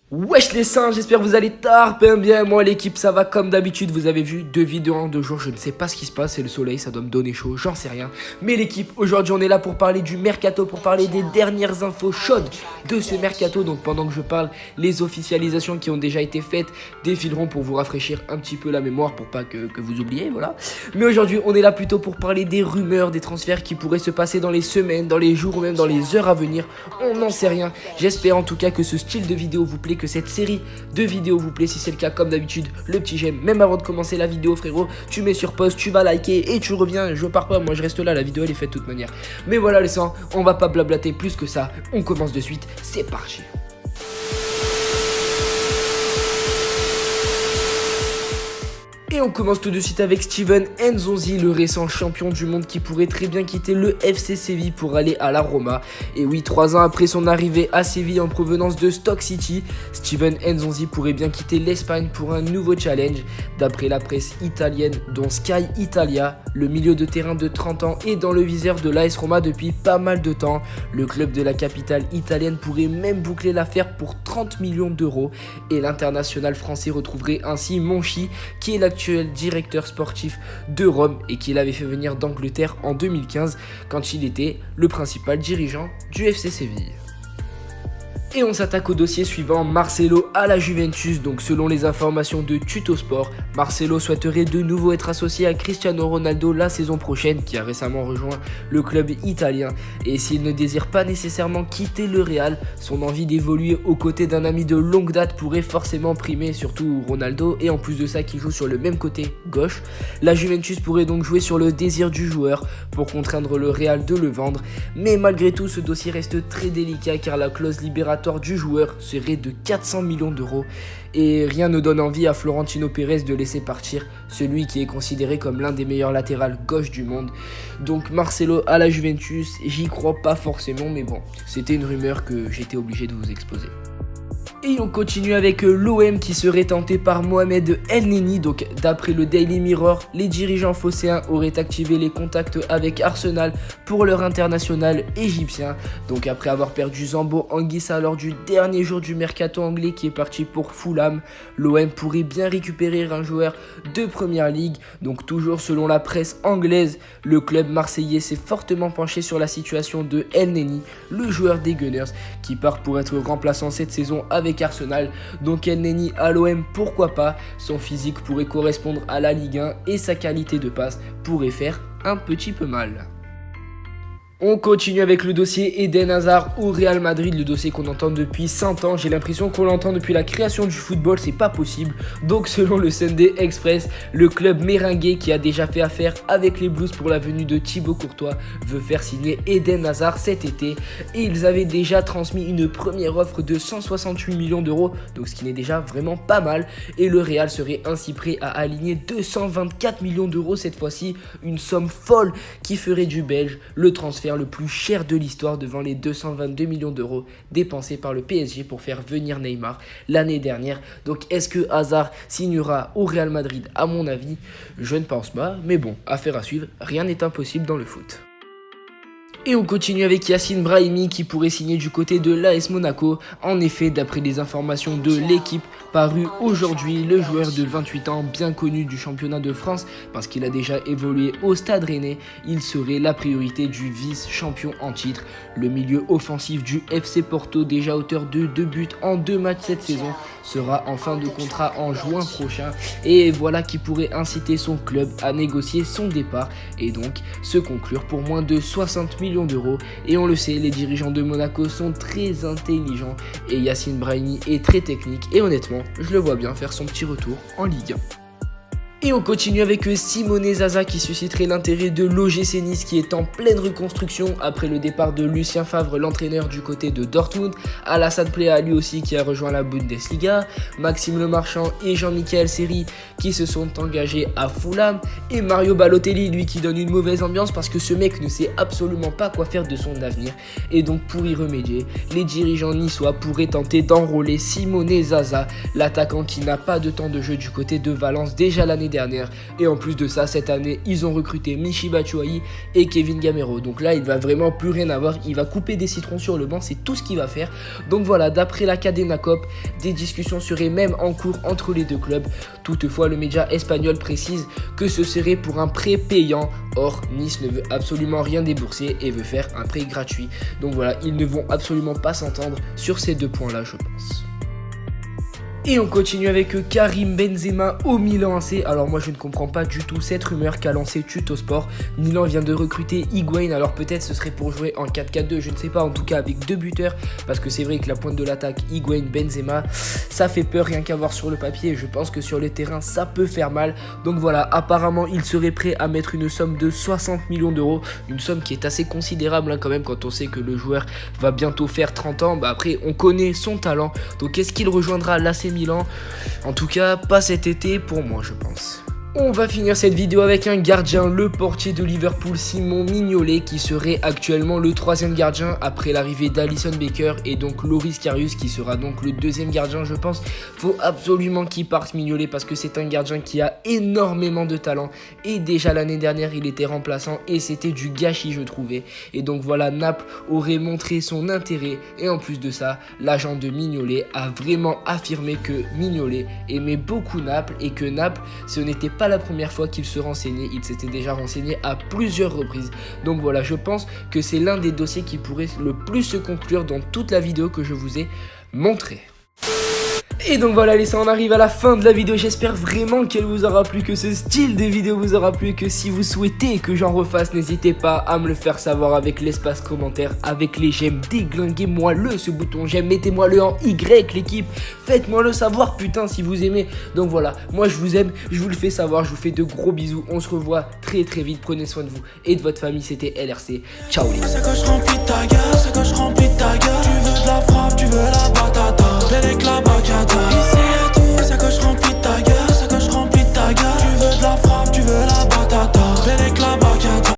Wesh les singes, j'espère que vous allez tarper bien. Moi l'équipe ça va comme d'habitude. Vous avez vu 2 vidéos en 2 jours. Je ne sais pas ce qui se passe, c'est le soleil, ça doit me donner chaud, j'en sais rien. Mais l'équipe, aujourd'hui on est là pour parler du mercato, pour parler des dernières infos chaudes de ce mercato. Donc pendant que je parle, les officialisations qui ont déjà été faites défileront pour vous rafraîchir un petit peu la mémoire, pour pas que vous oubliez, voilà. Mais aujourd'hui on est là plutôt pour parler des rumeurs, des transferts qui pourraient se passer dans les semaines, dans les jours ou même dans les heures à venir. On n'en sait rien. J'espère en tout cas que ce style de vidéo vous plaît, que cette série de vidéos vous plaît. Si c'est le cas, comme d'habitude, le petit j'aime. Même avant de commencer la vidéo, frérot, tu mets sur pause, tu vas liker et tu reviens. Je pars pas, moi je reste là, la vidéo elle est faite de toute manière. Mais voilà les sangs, on va pas blablater plus que ça. On commence de suite, c'est parti. Et on commence tout de suite avec Steven Nzonzi, le récent champion du monde qui pourrait très bien quitter le FC Séville pour aller à la Roma. Et oui, 3 ans après son arrivée à Séville en provenance de Stoke City, Steven Nzonzi pourrait bien quitter l'Espagne pour un nouveau challenge. D'après la presse italienne, dont Sky Italia, le milieu de terrain de 30 ans est dans le viseur de l'AS Roma depuis pas mal de temps. Le club de la capitale italienne pourrait même boucler l'affaire pour 30 millions d'euros. Et l'international français retrouverait ainsi Monchi, qui est l'actuel directeur sportif de Rome et qu'il avait fait venir d'Angleterre en 2015 quand il était le principal dirigeant du FC Séville. Et on s'attaque au dossier suivant, Marcelo à la Juventus. Donc selon les informations de Tuttosport, Marcelo souhaiterait de nouveau être associé à Cristiano Ronaldo la saison prochaine, qui a récemment rejoint le club italien. Et s'il ne désire pas nécessairement quitter le Real, son envie d'évoluer aux côtés d'un ami de longue date pourrait forcément primer, surtout Ronaldo, et en plus de ça qui joue sur le même côté gauche. La Juventus pourrait donc jouer sur le désir du joueur pour contraindre le Real de le vendre. Mais malgré tout, ce dossier reste très délicat car la clause libératoire du joueur serait de 400 millions d'euros et rien ne donne envie à Florentino Pérez de laisser partir celui qui est considéré comme l'un des meilleurs latérales gauche du monde. Donc Marcelo à la Juventus, j'y crois pas forcément, mais bon, c'était une rumeur que j'étais obligé de vous exposer. Et on continue avec l'OM qui serait tenté par Mohamed El-Neni. Donc d'après le Daily Mirror, les dirigeants phocéens auraient activé les contacts avec Arsenal pour leur international égyptien. Donc après avoir perdu Zambo Anguissa lors du dernier jour du mercato anglais qui est parti pour Fulham, l'OM pourrait bien récupérer un joueur de première ligue. Donc toujours selon la presse anglaise, le club marseillais s'est fortement penché sur la situation de El-Neni, le joueur des Gunners qui part pour être remplaçant cette saison avec Arsenal. Donc El-Neni à l'OM, pourquoi pas, son physique pourrait correspondre à la Ligue 1 et sa qualité de passe pourrait faire un petit peu mal. On continue avec le dossier Eden Hazard au Real Madrid, le dossier qu'on entend depuis 100 ans. J'ai l'impression qu'on l'entend depuis la création du football, c'est pas possible. Donc selon le Sunday Express, le club merengue qui a déjà fait affaire avec les Blues pour la venue de Thibaut Courtois veut faire signer Eden Hazard cet été. Et ils avaient déjà transmis une première offre de 168 millions d'euros, donc ce qui n'est déjà vraiment pas mal. Et le Real serait ainsi prêt à aligner 224 millions d'euros cette fois-ci, une somme folle qui ferait du Belge le transfert le plus cher de l'histoire devant les 222 millions d'euros dépensés par le PSG pour faire venir Neymar l'année dernière. Donc est-ce que Hazard signera au Real Madrid? À mon avis, je ne pense pas, mais bon, affaire à suivre, rien n'est impossible dans le foot. Et on continue avec Yacine Brahimi qui pourrait signer du côté de l'AS Monaco. En effet, d'après les informations de l'équipe parues aujourd'hui, le joueur de 28 ans, bien connu du championnat de France parce qu'il a déjà évolué au Stade Rennais, il serait la priorité du vice-champion en titre. Le milieu offensif du FC Porto, déjà auteur de 2 buts en 2 matchs cette saison, sera en fin de contrat en juin prochain. Et voilà qui pourrait inciter son club à négocier son départ et donc se conclure pour moins de 60 millions d'euros. Et on le sait, les dirigeants de Monaco sont très intelligents et Yacine Brahimi est très technique et honnêtement, je le vois bien faire son petit retour en Ligue 1. Et on continue avec Simone Zaza qui susciterait l'intérêt de l'OGC Nice qui est en pleine reconstruction après le départ de Lucien Favre, l'entraîneur du côté de Dortmund. Alassane Plea lui aussi qui a rejoint la Bundesliga, Maxime Lemarchand et Jean-Michel Seri qui se sont engagés à Fulham et Mario Balotelli lui qui donne une mauvaise ambiance parce que ce mec ne sait absolument pas quoi faire de son avenir. Et donc pour y remédier, les dirigeants niçois pourraient tenter d'enrôler Simone Zaza, l'attaquant qui n'a pas de temps de jeu du côté de Valence déjà l'année dernière. Et en plus de ça, cette année, ils ont recruté Michy Batshuayi et Kevin Gamero. Donc là, il va vraiment plus rien avoir. Il va couper des citrons sur le banc, c'est tout ce qu'il va faire. Donc voilà, d'après la Cadena Cop, des discussions seraient même en cours entre les deux clubs. Toutefois, le média espagnol précise que ce serait pour un prêt payant. Or, Nice ne veut absolument rien débourser et veut faire un prêt gratuit. Donc voilà, ils ne vont absolument pas s'entendre sur ces deux points-là, je pense. Et on continue avec Karim Benzema au Milan AC. Alors moi je ne comprends pas du tout cette rumeur qu'a lancé Tuttosport. Milan vient de recruter Higuain, alors peut-être ce serait pour jouer en 4-4-2, je ne sais pas, en tout cas avec deux buteurs. Parce que c'est vrai que la pointe de l'attaque Higuain, Benzema, ça fait peur rien qu'à voir sur le papier. Et je pense que sur le terrain ça peut faire mal. Donc voilà, apparemment il serait prêt à mettre une somme de 60 millions d'euros. Une somme qui est assez considérable quand même quand on sait que le joueur va bientôt faire 30 ans. Après on connaît son talent. Donc est-ce qu'il rejoindra l'AC Milan? En tout cas, pas cet été pour moi, je pense. On va finir cette vidéo avec un gardien, le portier de Liverpool, Simon Mignolet, qui serait actuellement le 3e gardien après l'arrivée d'Alisson Becker et donc Loris Karius qui sera donc le 2e gardien, je pense. Faut absolument qu'il parte Mignolet parce que c'est un gardien qui a énormément de talent et déjà l'année dernière il était remplaçant et c'était du gâchis je trouvais. Et donc voilà, Naples aurait montré son intérêt et en plus de ça, l'agent de Mignolet a vraiment affirmé que Mignolet aimait beaucoup Naples et que Naples, ce n'était pas la première fois qu'il se renseignait, il s'était déjà renseigné à plusieurs reprises. Donc voilà, je pense que c'est l'un des dossiers qui pourrait le plus se conclure dans toute la vidéo que je vous ai montrée. Et donc voilà, les ça on arrive à la fin de la vidéo, j'espère vraiment qu'elle vous aura plu, que ce style de vidéo vous aura plu, et que si vous souhaitez que j'en refasse, n'hésitez pas à me le faire savoir avec l'espace commentaire, avec les j'aime, déglinguez-moi le ce bouton j'aime, mettez-moi le en Y l'équipe, faites-moi le savoir putain si vous aimez. Donc voilà, moi je vous aime, je vous le fais savoir, je vous fais de gros bisous, on se revoit très très vite, prenez soin de vous et de votre famille, c'était LRC, ciao les gars. Tu veux de la frappe, tu veux la bataille.